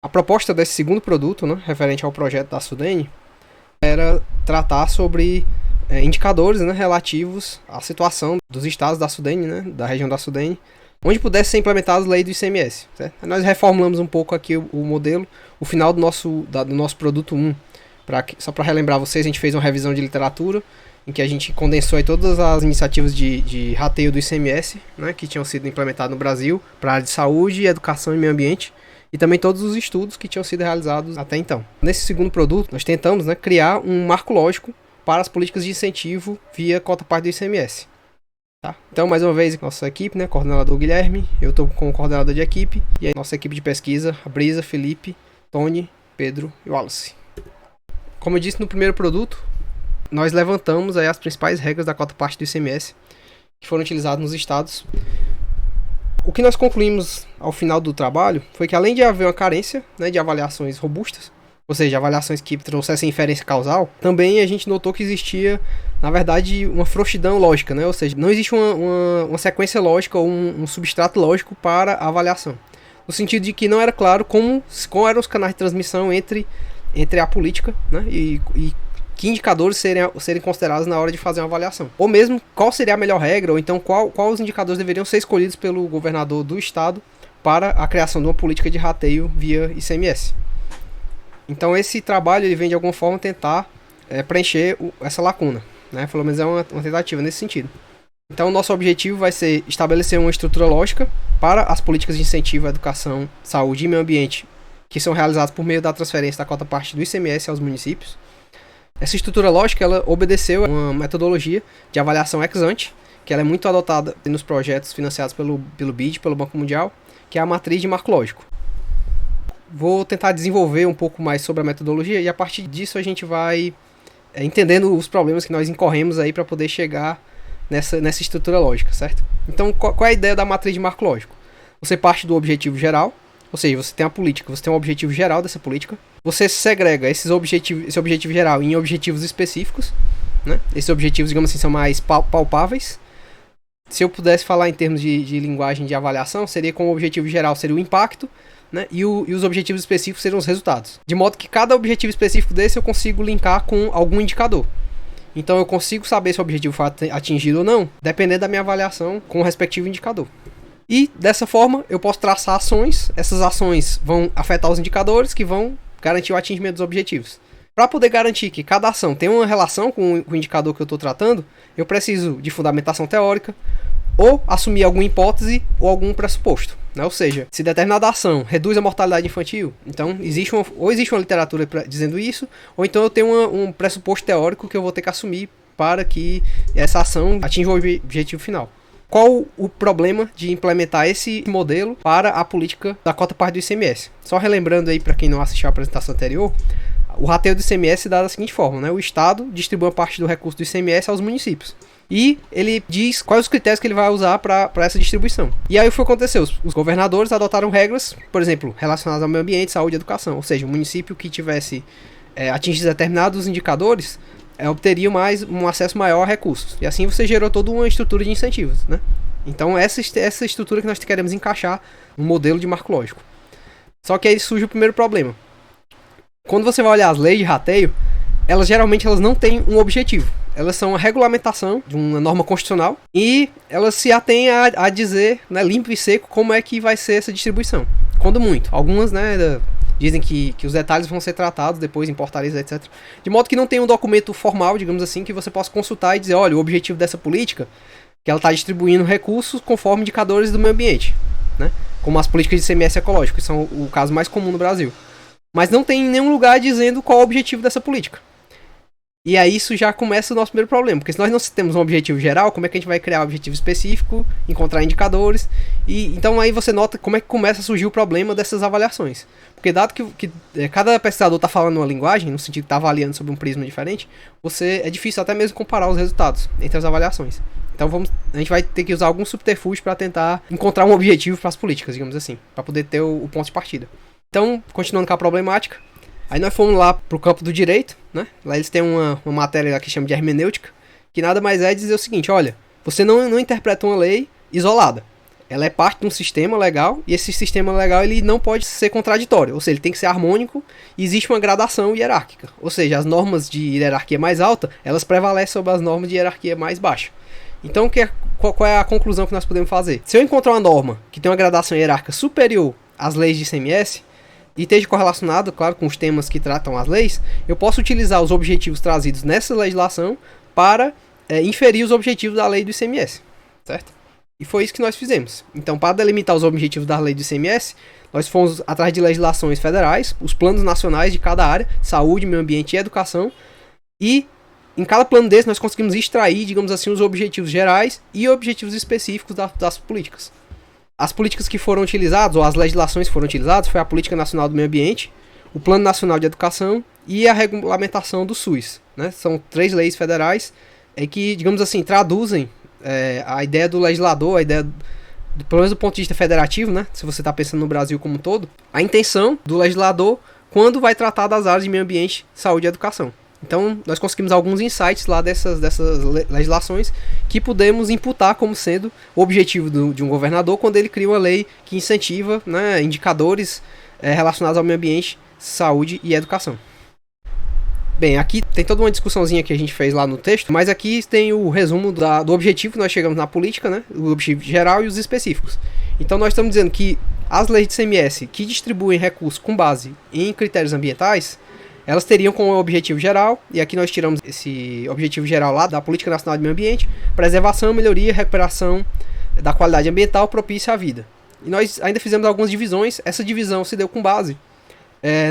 A proposta desse segundo produto, né, referente ao projeto da Sudene, era tratar sobre indicadores, né, relativos à situação dos estados da Sudene, né, da região da Sudene, onde pudesse ser implementadas as leis do ICMS. Certo? Nós reformulamos um pouco aqui o modelo, o final do nosso produto 1. Só para relembrar vocês, a gente fez uma revisão de literatura, em que a gente condensou aí todas as iniciativas de rateio do ICMS, né, que tinham sido implementadas no Brasil, para a área de saúde, educação e meio ambiente, e também todos os estudos que tinham sido realizados até então. Nesse segundo produto, nós tentamos, né, criar um marco lógico para as políticas de incentivo via cota parte do ICMS. Tá? Então, mais uma vez, nossa equipe, né, coordenador Guilherme, eu estou com o coordenador de equipe, e a nossa equipe de pesquisa, a Brisa, Felipe, Tony, Pedro e Wallace. Como eu disse no primeiro produto, nós levantamos aí as principais regras da cota parte do ICMS que foram utilizadas nos estados. O que nós concluímos ao final do trabalho foi que, além de haver uma carência, né, de avaliações robustas, ou seja, avaliações que trouxessem inferência causal, também a gente notou que existia, na verdade, uma frouxidão lógica, né? Ou seja, não existe uma sequência lógica ou um substrato lógico para a avaliação. No sentido de que não era claro como eram os canais de transmissão entre a política, né, e que indicadores serem considerados na hora de fazer uma avaliação. Ou mesmo qual seria a melhor regra, ou então qual os indicadores deveriam ser escolhidos pelo governador do estado para a criação de uma política de rateio via ICMS. Então esse trabalho ele vem de alguma forma tentar preencher essa lacuna, né? Pelo menos é uma tentativa nesse sentido. Então o nosso objetivo vai ser estabelecer uma estrutura lógica para as políticas de incentivo à educação, saúde e meio ambiente, que são realizadas por meio da transferência da cota parte do ICMS aos municípios. Essa estrutura lógica ela obedeceu a uma metodologia de avaliação ex ante, que ela é muito adotada nos projetos financiados pelo BID, pelo Banco Mundial, que é a matriz de marco lógico. Vou tentar desenvolver um pouco mais sobre a metodologia e a partir disso a gente vai entendendo os problemas que nós incorremos aí para poder chegar nessa estrutura lógica, certo? Então, qual é a ideia da matriz de marco lógico? Você parte do objetivo geral, ou seja, você tem a política, você tem um objetivo geral dessa política, você segrega esse objetivo geral em objetivos específicos, né? Esses objetivos, digamos assim, são mais palpáveis. Se eu pudesse falar em termos de linguagem de avaliação, seria como o objetivo geral seria o impacto, né? E os objetivos específicos seriam os resultados. De modo que cada objetivo específico desse eu consigo linkar com algum indicador. Então eu consigo saber se o objetivo foi atingido ou não, dependendo da minha avaliação com o respectivo indicador. E dessa forma eu posso traçar ações, essas ações vão afetar os indicadores que vão garantir o atingimento dos objetivos. Para poder garantir que cada ação tem uma relação com o indicador que eu estou tratando, eu preciso de fundamentação teórica, ou assumir alguma hipótese ou algum pressuposto, né? Ou seja, se determinada ação reduz a mortalidade infantil, então existe uma literatura dizendo isso, ou então eu tenho um pressuposto teórico que eu vou ter que assumir para que essa ação atinja o objetivo final. Qual o problema de implementar esse modelo para a política da cota parte do ICMS? Só relembrando aí para quem não assistiu a apresentação anterior, o rateio do ICMS dá da seguinte forma, né? O Estado distribui uma parte do recurso do ICMS aos municípios. E ele diz quais os critérios que ele vai usar para essa distribuição. E aí o que aconteceu? Os governadores adotaram regras, por exemplo, relacionadas ao meio ambiente, saúde e educação. Ou seja, o município que tivesse atingido determinados indicadores obteria um acesso maior a recursos. E assim você gerou toda uma estrutura de incentivos, né? Então essa estrutura que nós queremos encaixar no modelo de marco lógico. Só que aí surge o primeiro problema. Quando você vai olhar as leis de rateio, elas geralmente não têm um objetivo. Elas são a regulamentação de uma norma constitucional e elas se atêm a dizer, né, limpo e seco como é que vai ser essa distribuição. Quando muito. Algumas, né, dizem que os detalhes vão ser tratados depois em portarias, etc. De modo que não tem um documento formal, digamos assim, que você possa consultar e dizer, olha, o objetivo dessa política, que ela está distribuindo recursos conforme indicadores do meio ambiente, né? Como as políticas de ICMS ecológico, que são o caso mais comum no Brasil. Mas não tem nenhum lugar dizendo qual é o objetivo dessa política. E aí isso já começa o nosso primeiro problema, porque se nós não temos um objetivo geral, como é que a gente vai criar um objetivo específico, encontrar indicadores, e então aí você nota como é que começa a surgir o problema dessas avaliações. Porque dado que cada pesquisador está falando uma linguagem, no sentido que está avaliando sobre um prisma diferente, é difícil até mesmo comparar os resultados entre as avaliações. Então a gente vai ter que usar algum subterfúgio para tentar encontrar um objetivo para as políticas, digamos assim, para poder ter o ponto de partida. Então, continuando com a problemática, aí nós fomos lá pro campo do direito, né? Lá eles têm uma matéria que chama de hermenêutica, que nada mais é dizer o seguinte, olha, você não interpreta uma lei isolada. ela é parte de um sistema legal, e esse sistema legal ele não pode ser contraditório, ou seja, ele tem que ser harmônico, e existe uma gradação hierárquica, ou seja, as normas de hierarquia mais alta, elas prevalecem sobre as normas de hierarquia mais baixa. Então, qual é a conclusão que nós podemos fazer? Se eu encontrar uma norma que tem uma gradação hierárquica superior às leis de ICMS, e esteja correlacionado, claro, com os temas que tratam as leis, eu posso utilizar os objetivos trazidos nessa legislação para inferir os objetivos da lei do ICMS, certo? E foi isso que nós fizemos. Então, para delimitar os objetivos da lei do ICMS, nós fomos atrás de legislações federais, os planos nacionais de cada área, saúde, meio ambiente e educação, e em cada plano desse nós conseguimos extrair, digamos assim, os objetivos gerais e objetivos específicos das políticas. As políticas que foram utilizadas, ou as legislações que foram utilizadas, foi a Política Nacional do Meio Ambiente, o Plano Nacional de Educação e a regulamentação do SUS, né? São 3 leis federais que, digamos assim, traduzem a ideia do legislador, a ideia, pelo menos do ponto de vista federativo, né? Se você está pensando no Brasil como um todo, a intenção do legislador quando vai tratar das áreas de meio ambiente, saúde e educação. Então, nós conseguimos alguns insights lá dessas legislações que podemos imputar como sendo o objetivo de um governador quando ele cria uma lei que incentiva, né, indicadores relacionados ao meio ambiente, saúde e educação. Bem, aqui tem toda uma discussãozinha que a gente fez lá no texto, mas aqui tem o resumo do objetivo que nós chegamos na política, né, o objetivo geral e os específicos. Então, nós estamos dizendo que as leis de ICMS que distribuem recursos com base em critérios ambientais, elas teriam como objetivo geral, e aqui nós tiramos esse objetivo geral lá da Política Nacional de Meio Ambiente, preservação, melhoria e recuperação da qualidade ambiental propícia à vida. E nós ainda fizemos algumas divisões, essa divisão se deu com base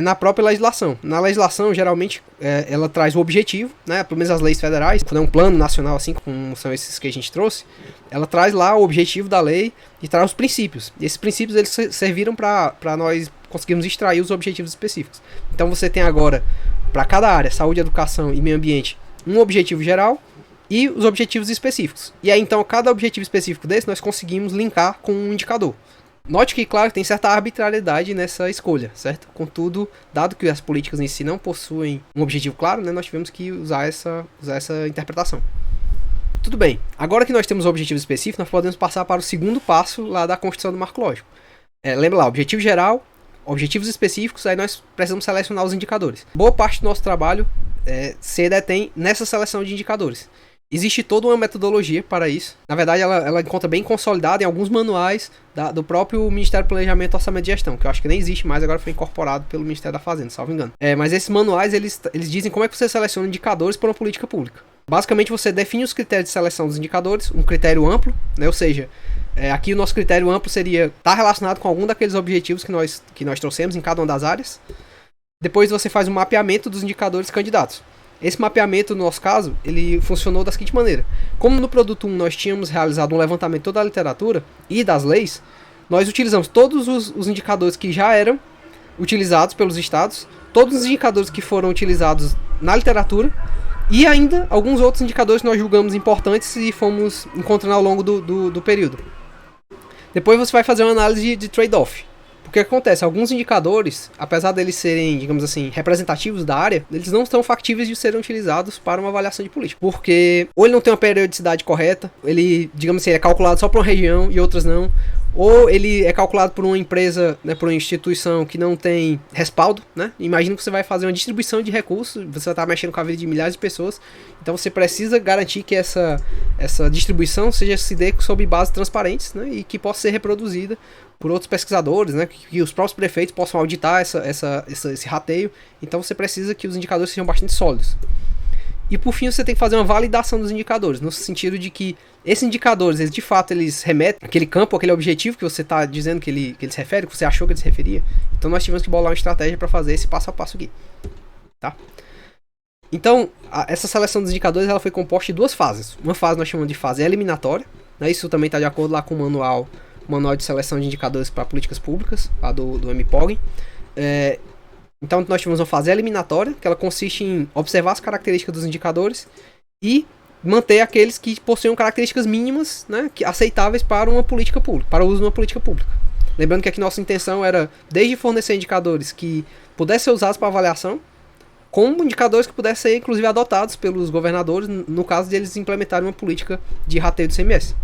na própria legislação. Na legislação, geralmente, ela traz o objetivo, né, pelo menos as leis federais, quando é um plano nacional, assim como são esses que a gente trouxe, ela traz lá o objetivo da lei e traz os princípios. E esses princípios eles serviram para nós conseguirmos extrair os objetivos específicos. Então você tem agora, para cada área, saúde, educação e meio ambiente, um objetivo geral e os objetivos específicos. E aí, então, cada objetivo específico desse, nós conseguimos linkar com um indicador. Note que, claro, tem certa arbitrariedade nessa escolha, certo? Contudo, dado que as políticas em si não possuem um objetivo claro, né, nós tivemos que usar essa interpretação. Tudo bem, agora que nós temos o objetivo específico, nós podemos passar para o segundo passo lá da construção do marco lógico. Lembra lá, objetivo geral, objetivos específicos, aí nós precisamos selecionar os indicadores. Boa parte do nosso trabalho se detém nessa seleção de indicadores. Existe toda uma metodologia para isso. Na verdade, ela encontra bem consolidada em alguns manuais do próprio Ministério do Planejamento, Orçamento e Gestão, que eu acho que nem existe mais, agora foi incorporado pelo Ministério da Fazenda, salvo engano. Mas esses manuais, eles dizem como é que você seleciona indicadores para uma política pública. Basicamente, você define os critérios de seleção dos indicadores, um critério amplo, né? Ou seja, aqui o nosso critério amplo seria estar relacionado com algum daqueles objetivos que nós trouxemos em cada uma das áreas. Depois você faz um mapeamento dos indicadores candidatos. Esse mapeamento, no nosso caso, ele funcionou da seguinte maneira. Como no produto 1 nós tínhamos realizado um levantamento de toda a literatura e das leis, nós utilizamos todos os indicadores que já eram utilizados pelos estados, todos os indicadores que foram utilizados na literatura e ainda alguns outros indicadores que nós julgamos importantes e fomos encontrando ao longo do período. Depois você vai fazer uma análise de trade-off. Porque acontece, alguns indicadores, apesar deles serem, digamos assim, representativos da área, eles não estão factíveis de serem utilizados para uma avaliação de política. Porque ou ele não tem uma periodicidade correta, ele, digamos assim, é calculado só para uma região e outras não, ou ele é calculado por uma empresa, né, por uma instituição que não tem respaldo, né? Imagina que você vai fazer uma distribuição de recursos, você vai estar mexendo com a vida de milhares de pessoas, então você precisa garantir que essa distribuição se dê sob bases transparentes, né, e que possa ser reproduzida por outros pesquisadores, né, que os próprios prefeitos possam auditar esse rateio. Então você precisa que os indicadores sejam bastante sólidos. E por fim você tem que fazer uma validação dos indicadores, no sentido de que esses indicadores, eles, de fato, eles remetem àquele campo, àquele objetivo que você está dizendo que ele se refere, que você achou que ele se referia. Então nós tivemos que bolar uma estratégia para fazer esse passo a passo aqui. Tá? Então, essa seleção dos indicadores ela foi composta de 2 fases. Uma fase nós chamamos de fase eliminatória, né? Isso também está de acordo lá com o manual de seleção de indicadores para políticas públicas, lá do MPOG. Então nós tivemos uma fase eliminatória, que ela consiste em observar as características dos indicadores e manter aqueles que possuem características mínimas, né, aceitáveis para uma política pública, para o uso de uma política pública. Lembrando que aqui nossa intenção era desde fornecer indicadores que pudessem ser usados para avaliação, como indicadores que pudessem ser inclusive adotados pelos governadores no caso de eles implementarem uma política de rateio do ICMS.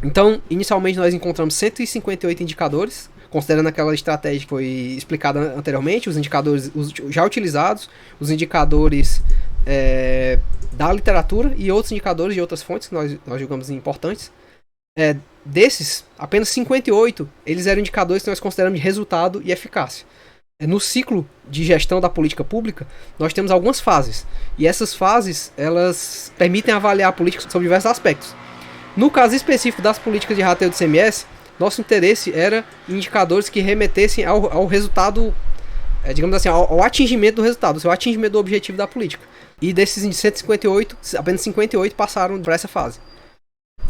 Então, inicialmente nós encontramos 158 indicadores, considerando aquela estratégia que foi explicada anteriormente, os indicadores já utilizados, os indicadores da literatura e outros indicadores de outras fontes que nós julgamos importantes. Desses, apenas 58 eles eram indicadores que nós consideramos de resultado e eficácia. No ciclo de gestão da política pública, nós temos algumas fases. E essas fases, elas permitem avaliar a política sobre diversos aspectos. No caso específico das políticas de rateio do ICMS, nosso interesse era indicadores que remetessem ao resultado, digamos assim, ao atingimento do resultado, ao atingimento do objetivo da política. E desses 158, apenas 58 passaram por essa fase.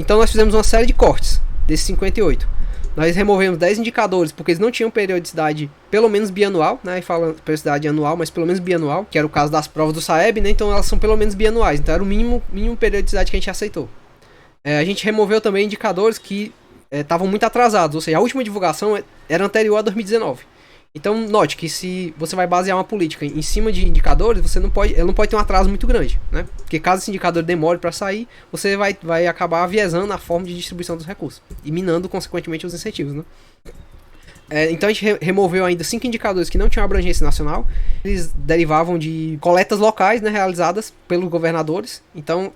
Então nós fizemos uma série de cortes desses 58. Nós removemos 10 indicadores porque eles não tinham periodicidade pelo menos bianual, né? E falando periodicidade anual, mas pelo menos bianual, que era o caso das provas do SAEB, né? Então elas são pelo menos bianuais, então era o mínimo periodicidade que a gente aceitou. A gente removeu também indicadores que estavam muito atrasados, ou seja, a última divulgação era anterior a 2019. Então note que se você vai basear uma política em cima de indicadores, ele não pode ter um atraso muito grande, né? Porque caso esse indicador demore para sair, você vai acabar aviesando a forma de distribuição dos recursos e minando consequentemente os incentivos, né? Então a gente removeu ainda 5 indicadores que não tinham abrangência nacional. Eles derivavam de coletas locais, né, realizadas pelos governadores. Então,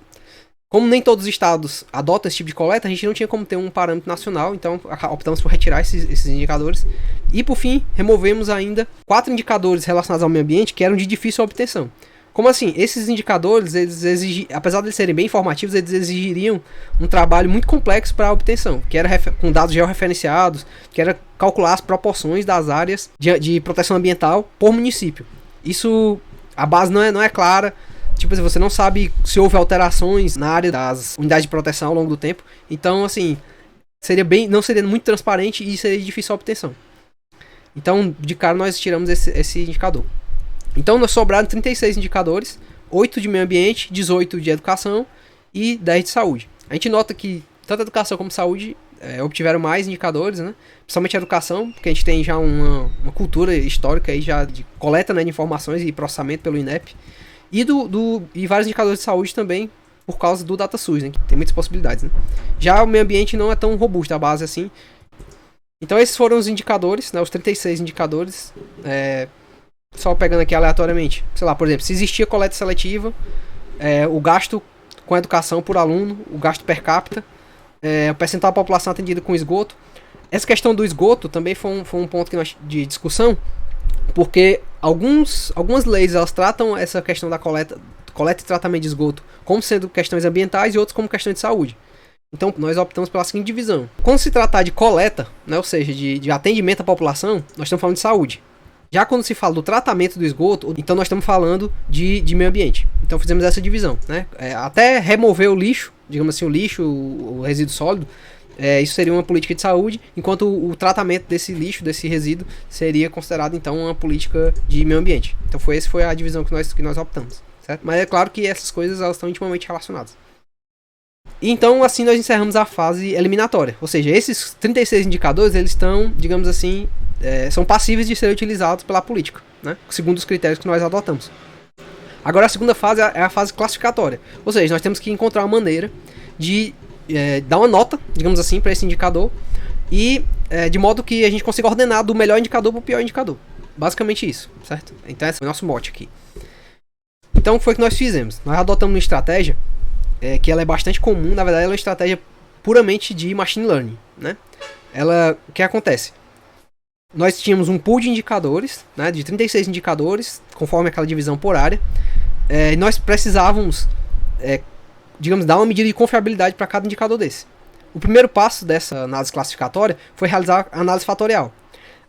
como nem todos os estados adotam esse tipo de coleta, a gente não tinha como ter um parâmetro nacional, então optamos por retirar esses indicadores. E por fim, removemos ainda 4 indicadores relacionados ao meio ambiente que eram de difícil obtenção. Como assim? Esses indicadores, apesar de eles serem bem informativos, eles exigiriam um trabalho muito complexo para a obtenção, que era com dados georreferenciados, que era calcular as proporções das áreas de proteção ambiental por município. Isso, a base não é clara. Tipo assim, você não sabe se houve alterações na área das unidades de proteção ao longo do tempo. Então, assim, não seria muito transparente e seria de difícil a obtenção. Então, de cara, nós tiramos esse indicador. Então, nós sobraram 36 indicadores, 8 de meio ambiente, 18 de educação e 10 de saúde. A gente nota que tanto a educação como a saúde obtiveram mais indicadores, né? Principalmente a educação, porque a gente tem já uma cultura histórica aí já de coleta, né, de informações e processamento pelo INEP. E vários indicadores de saúde também, por causa do DataSUS, né, que tem muitas possibilidades, né? Já o meio ambiente não é tão robusto, a base assim. Então esses foram os indicadores, né, os 36 indicadores, só pegando aqui aleatoriamente. Sei lá, por exemplo, se existia coleta seletiva, o gasto com educação por aluno, o gasto per capita, o percentual da população atendida com esgoto. Essa questão do esgoto também foi um ponto de discussão, porque algumas leis elas tratam essa questão da coleta e tratamento de esgoto como sendo questões ambientais e outras como questões de saúde. Então nós optamos pela seguinte divisão. Quando se tratar de coleta, né, ou seja, de atendimento à população, nós estamos falando de saúde. Já quando se fala do tratamento do esgoto, então nós estamos falando de meio ambiente. Então fizemos essa divisão, né? Até remover o lixo, digamos assim, o resíduo sólido, isso seria uma política de saúde, enquanto o tratamento desse lixo, desse resíduo, seria considerado então uma política de meio ambiente. Então essa foi a divisão que nós optamos, certo? Mas é claro que essas coisas elas estão intimamente relacionadas. Então assim nós encerramos a fase eliminatória, ou seja, esses 36 indicadores eles estão, digamos assim, são passíveis de serem utilizados pela política, né? Segundo os critérios que nós adotamos. Agora a segunda fase é a fase classificatória, ou seja, nós temos que encontrar uma maneira de dar uma nota, digamos assim, para esse indicador e de modo que a gente consiga ordenar do melhor indicador para o pior indicador. Basicamente isso, certo? Então esse é o nosso mote aqui. Então o que foi que nós fizemos? Nós adotamos uma estratégia que ela é bastante comum, na verdade ela é uma estratégia puramente de machine learning, né? O que acontece? Nós tínhamos um pool de indicadores, né, de 36 indicadores, conforme aquela divisão por área. Nós precisávamos, digamos, dar uma medida de confiabilidade para cada indicador desse. O primeiro passo dessa análise classificatória foi realizar a análise fatorial.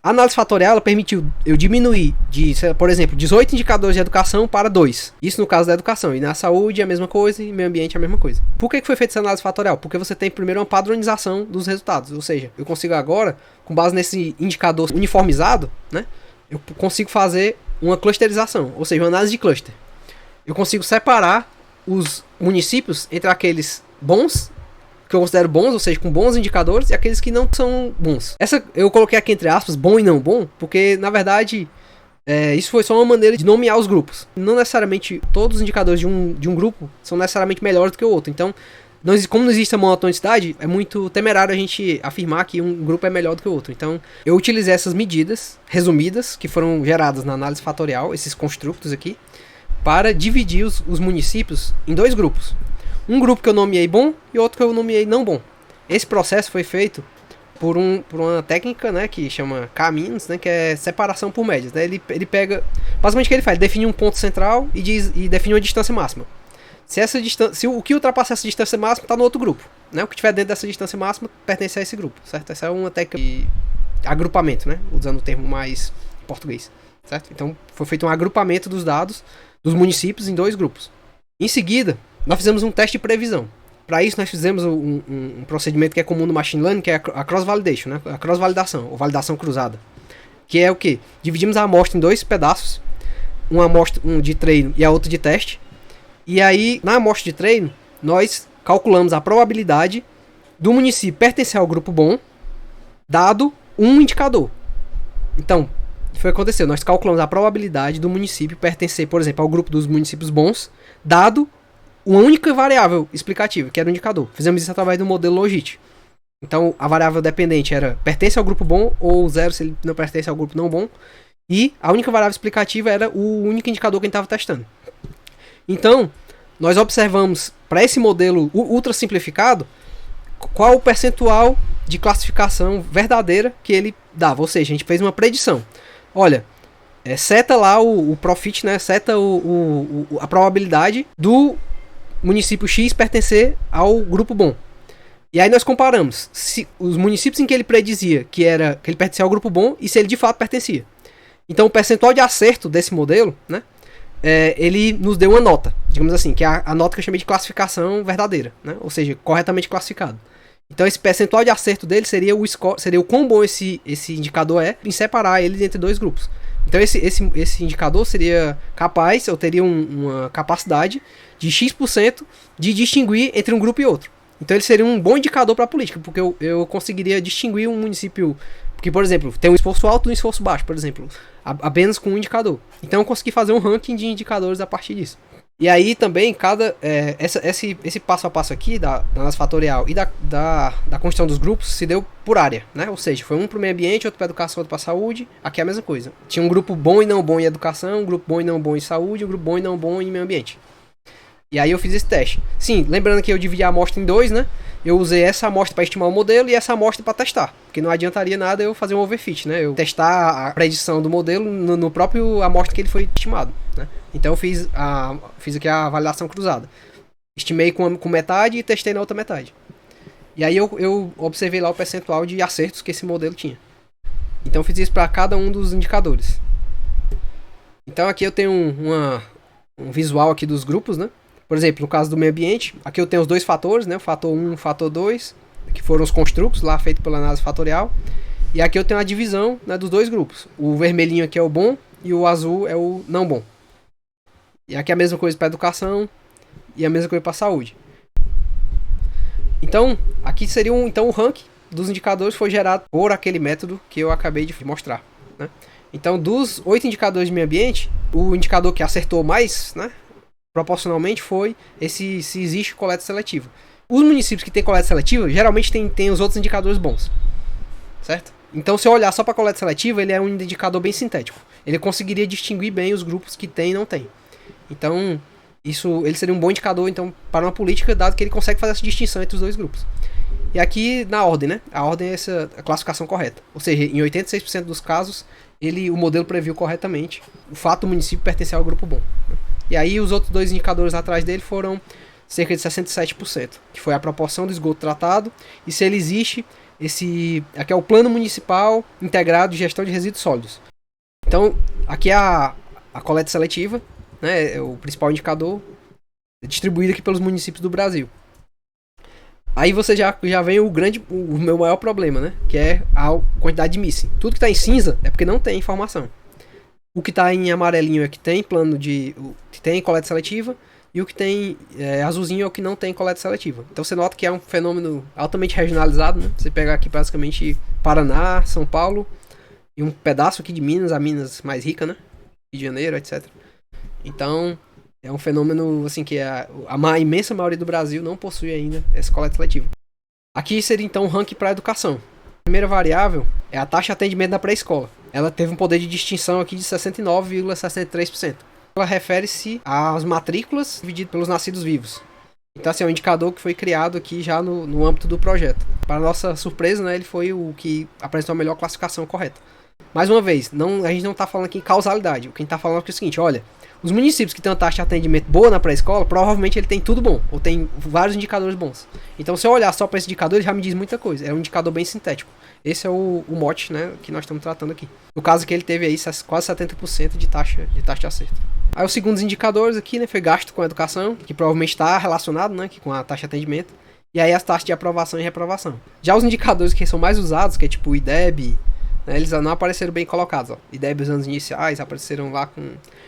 A análise fatorial ela permitiu eu diminuir de, por exemplo, 18 indicadores de educação para 2. Isso no caso da educação. E na saúde é a mesma coisa e meio ambiente é a mesma coisa. Por que foi feita essa análise fatorial? Porque você tem primeiro uma padronização dos resultados. Ou seja, eu consigo agora, com base nesse indicador uniformizado, né, eu consigo fazer uma clusterização, ou seja, uma análise de cluster. Eu consigo separar os municípios entre aqueles bons, que eu considero bons, ou seja, com bons indicadores, e aqueles que não são bons. Essa eu coloquei aqui entre aspas, bom e não bom, porque na verdade isso foi só uma maneira de nomear os grupos. Não necessariamente todos os indicadores de um grupo são necessariamente melhores do que o outro. Então, Como não existe a monotonicidade, é muito temerário a gente afirmar que um grupo é melhor do que o outro. Então, eu utilizei essas medidas resumidas, que foram geradas na análise fatorial, esses construtos aqui, para dividir os municípios em dois grupos. Um grupo que eu nomeei bom e outro que eu nomeei não bom. Esse processo foi feito por uma técnica, né, que chama K-means, né, que é separação por médias. Né? Ele pega... Basicamente o que ele faz? Ele define um ponto central e define uma distância máxima. Se o que ultrapassar essa distância máxima está no outro grupo. Né? O que estiver dentro dessa distância máxima pertence a esse grupo. Certo? Essa é uma técnica de agrupamento, né? Usando o termo mais português. Certo? Então foi feito um agrupamento dos dados dos municípios em dois grupos. Em seguida, nós fizemos um teste de previsão. Para isso, nós fizemos um procedimento que é comum no Machine Learning, que é a cross-validation, né? A cross-validação, ou validação cruzada. Que é o quê? Dividimos a amostra em dois pedaços. Uma amostra de treino e a outra de teste. E aí, na amostra de treino, nós calculamos a probabilidade do município pertencer ao grupo bom, dado um indicador. Então, o que foi que aconteceu? Nós calculamos a probabilidade do município pertencer, por exemplo, ao grupo dos municípios bons, dado uma única variável explicativa, que era o indicador. Fizemos isso através do modelo Logit. Então, a variável dependente era pertence ao grupo bom ou zero se ele não pertence ao grupo não bom. E a única variável explicativa era o único indicador que a gente estava testando. Então, nós observamos para esse modelo ultra simplificado qual o percentual de classificação verdadeira que ele dava. Ou seja, a gente fez uma predição. Olha, seta lá o profit, né? Seta a probabilidade do município X pertencer ao grupo bom. E aí nós comparamos os municípios em que ele predizia que ele pertencia ao grupo bom e se ele de fato pertencia. Então o percentual de acerto desse modelo, né? Ele nos deu uma nota, digamos assim, que é a nota que eu chamei de classificação verdadeira, né? Ou seja, corretamente classificado. Então esse percentual de acerto dele seria o quão bom esse indicador é em separar ele entre dois grupos. Então esse indicador seria capaz, ou teria uma capacidade de X% de distinguir entre um grupo e outro. Então ele seria um bom indicador para a política, porque eu conseguiria distinguir um município que, por exemplo, tem um esforço alto e um esforço baixo, por exemplo, apenas com um indicador. Então eu consegui fazer um ranking de indicadores a partir disso. E aí também esse passo a passo aqui da análise fatorial e da construção dos grupos se deu por área, né? Ou seja, foi um para o meio ambiente, outro para educação, outro para saúde. Aqui é a mesma coisa. Tinha um grupo bom e não bom em educação, um grupo bom e não bom em saúde, um grupo bom e não bom em meio ambiente. E aí eu fiz esse teste. Sim, lembrando que eu dividi a amostra em dois, né? Eu usei essa amostra para estimar o modelo e essa amostra para testar. Porque não adiantaria nada eu fazer um overfit, né? Eu testar a predição do modelo no próprio amostra que ele foi estimado, né? Então eu fiz aqui a validação cruzada. Estimei com metade e testei na outra metade. E aí eu observei lá o percentual de acertos que esse modelo tinha. Então eu fiz isso para cada um dos indicadores. Então aqui eu tenho um visual aqui dos grupos, né? Por exemplo, no caso do meio ambiente, aqui eu tenho os dois fatores, né? O fator 1 e o fator 2, que foram os construtos lá feitos pela análise fatorial. E aqui eu tenho a divisão, né, dos dois grupos. O vermelhinho aqui é o bom e o azul é o não bom. E aqui é a mesma coisa para educação e a mesma coisa para saúde. Então, aqui seria o ranking dos indicadores foi gerado por aquele método que eu acabei de mostrar, né? Então, dos 8 indicadores de meio ambiente, o indicador que acertou mais, né, proporcionalmente foi se existe coleta seletiva. Os municípios que têm coleta seletiva, geralmente tem os outros indicadores bons, certo? Então, se eu olhar só para a coleta seletiva, ele é um indicador bem sintético. Ele conseguiria distinguir bem os grupos que tem e não tem. Então, ele seria um bom indicador então, para uma política, dado que ele consegue fazer essa distinção entre os dois grupos. E aqui, na ordem, né? A ordem é a classificação correta. Ou seja, em 86% dos casos, o modelo previu corretamente o fato do município pertencer ao grupo bom, né? E aí os outros dois indicadores atrás dele foram cerca de 67%, que foi a proporção do esgoto tratado e se ele existe aqui é o Plano Municipal Integrado de Gestão de Resíduos Sólidos. Então, aqui é a coleta seletiva, né, é o principal indicador, distribuído aqui pelos municípios do Brasil. Aí você já vem o meu maior problema, né, que é a quantidade de missing. Tudo que está em cinza é porque não tem informação. O que está em amarelinho é que tem que tem coleta seletiva, e o que tem azulzinho é o que não tem coleta seletiva. Então você nota que é um fenômeno altamente regionalizado, né? Você pega aqui basicamente Paraná, São Paulo e um pedaço aqui de Minas, a Minas mais rica, né? Rio de Janeiro, etc. Então É um fenômeno assim que a imensa maioria do Brasil não possui ainda essa coleta seletiva. Aqui seria então o ranking para a educação. A primeira variável é a taxa de atendimento na pré-escola. Ela teve um poder de distinção aqui de 69,63%. Ela refere-se às matrículas divididas pelos nascidos vivos. Então, assim, é um indicador que foi criado aqui já no âmbito do projeto. Para nossa surpresa, né, ele foi o que apresentou a melhor classificação correta. Mais uma vez, a gente não está falando aqui em causalidade. O que a gente está falando aqui é o seguinte, olha, os municípios que têm uma taxa de atendimento boa na pré-escola, provavelmente ele tem tudo bom, ou tem vários indicadores bons. Então, se eu olhar só para esse indicador, ele já me diz muita coisa. É um indicador bem sintético. Esse é o mote, né, que nós estamos tratando aqui. No caso que ele teve aí quase 70% de taxa de acerto. Aí os segundos indicadores aqui, né, foi gasto com a educação, que provavelmente está relacionado, né, com a taxa de atendimento. E aí as taxas de aprovação e reprovação. Já os indicadores que são mais usados, que é tipo o IDEB, né, eles não apareceram bem colocados. Ó. IDEB, os anos iniciais, apareceram lá com...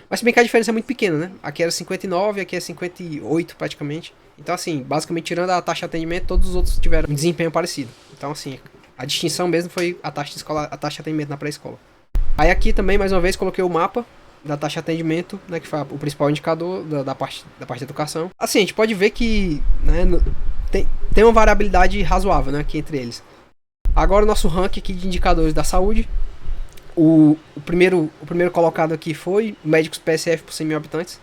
Mas se bem que a diferença é muito pequena, né? Aqui era 59, aqui é 58 praticamente. Então, assim, basicamente tirando a taxa de atendimento, todos os outros tiveram um desempenho parecido. Então, assim, a distinção mesmo foi a taxa de atendimento na pré-escola. Aí aqui também, mais uma vez, coloquei o mapa da taxa de atendimento, né, que foi o principal indicador da parte da educação. Assim, a gente pode ver que, né, tem uma variabilidade razoável, né, aqui entre eles. Agora o nosso ranking aqui de indicadores da saúde. O primeiro colocado aqui foi médicos PSF por 100 mil habitantes.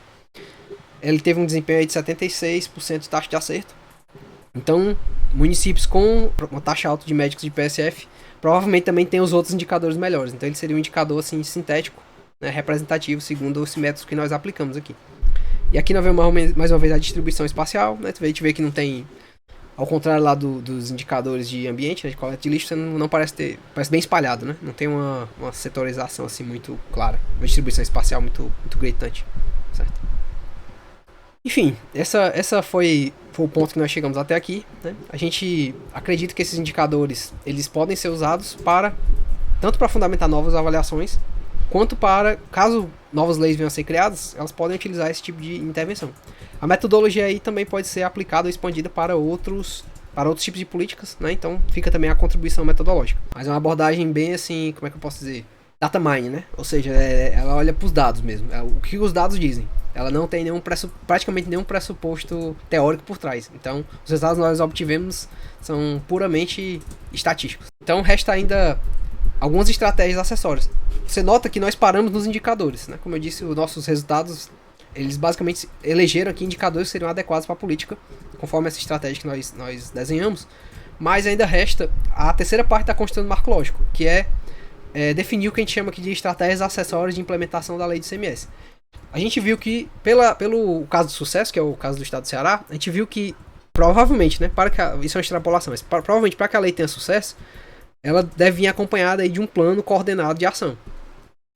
Ele teve um desempenho aí de 76% de taxa de acerto. Então, municípios com uma taxa alta de médicos de PSF provavelmente também tem os outros indicadores melhores. Então ele seria um indicador assim, sintético, né, representativo, segundo os métodos que nós aplicamos aqui. E aqui nós vemos mais uma vez a distribuição espacial. Né, a gente vê que não tem... Ao contrário lá dos indicadores de ambiente, né, de coleta de lixo, você não parece ter... Parece bem espalhado, né? Não tem uma setorização assim muito clara. Uma distribuição espacial muito gritante. Certo? Enfim, essa foi o ponto que nós chegamos até aqui. Né? A gente acredita que esses indicadores eles podem ser usados tanto para fundamentar novas avaliações, quanto para, caso novas leis venham a ser criadas, elas podem utilizar esse tipo de intervenção. A metodologia aí também pode ser aplicada ou expandida para outros tipos de políticas, né? Então fica também a contribuição metodológica. Mas é uma abordagem bem assim, como é que eu posso dizer? Data mining, né? Ou seja, ela olha para os dados mesmo, o que os dados dizem. Ela não tem praticamente nenhum pressuposto teórico por trás. Então, os resultados que nós obtivemos são puramente estatísticos. Então, resta ainda algumas estratégias acessórias. Você nota que nós paramos nos indicadores, né? Como eu disse, os nossos resultados, eles basicamente elegeram aqui indicadores que seriam adequados para a política, conforme essa estratégia que nós desenhamos. Mas ainda resta a terceira parte da construção do marco lógico, que é definir o que a gente chama aqui de estratégias acessórias de implementação da lei de ICMS. A gente viu que, pelo caso de sucesso, que é o caso do estado do Ceará, a gente viu que, provavelmente, né, isso é uma extrapolação, mas provavelmente para que a lei tenha sucesso, ela deve vir acompanhada aí de um plano coordenado de ação.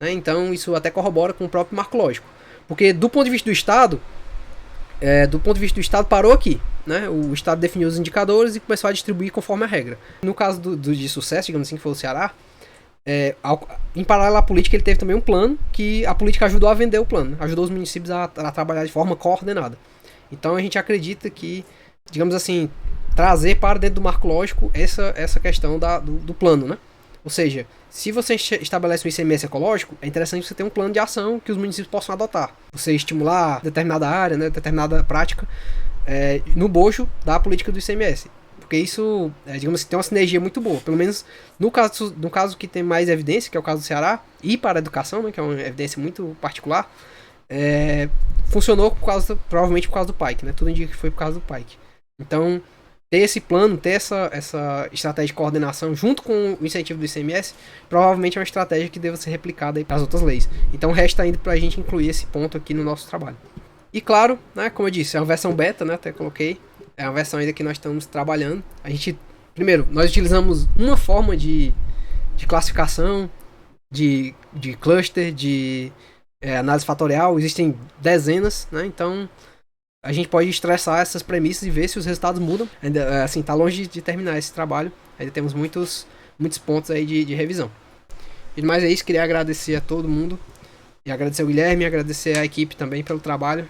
Né? Então, isso até corrobora com o próprio marco lógico. Porque, do ponto de vista do Estado, parou aqui. Né? O Estado definiu os indicadores e começou a distribuir conforme a regra. No caso de sucesso, digamos assim, que foi o Ceará, em paralelo à política, ele teve também um plano que a política ajudou a vender o plano, ajudou os municípios a trabalhar de forma coordenada. Então a gente acredita que, digamos assim, trazer para dentro do marco lógico essa questão do plano, né? Ou seja, se você estabelece um ICMS ecológico, é interessante você ter um plano de ação que os municípios possam adotar. Você estimular determinada área, né, determinada prática no bojo da política do ICMS. Porque isso, digamos assim, tem uma sinergia muito boa. Pelo menos no caso que tem mais evidência, que é o caso do Ceará, e para a educação, né, que é uma evidência muito particular, funcionou provavelmente por causa do PAIC. Né? Tudo indica que foi por causa do PAIC. Então, ter esse plano, ter essa estratégia de coordenação junto com o incentivo do ICMS, provavelmente é uma estratégia que deve ser replicada para as outras leis. Então, resta ainda para a gente incluir esse ponto aqui no nosso trabalho. E claro, né, como eu disse, é uma versão beta, né, até coloquei. É uma versão ainda que nós estamos trabalhando. Primeiro, nós utilizamos uma forma de classificação, de cluster, de análise fatorial. Existem dezenas, né? Então, a gente pode estressar essas premissas e ver se os resultados mudam. Ainda, assim, tá longe de terminar esse trabalho. Ainda temos muitos pontos aí de revisão. E mais é isso, queria agradecer a todo mundo. E agradecer ao Guilherme, agradecer à equipe também pelo trabalho.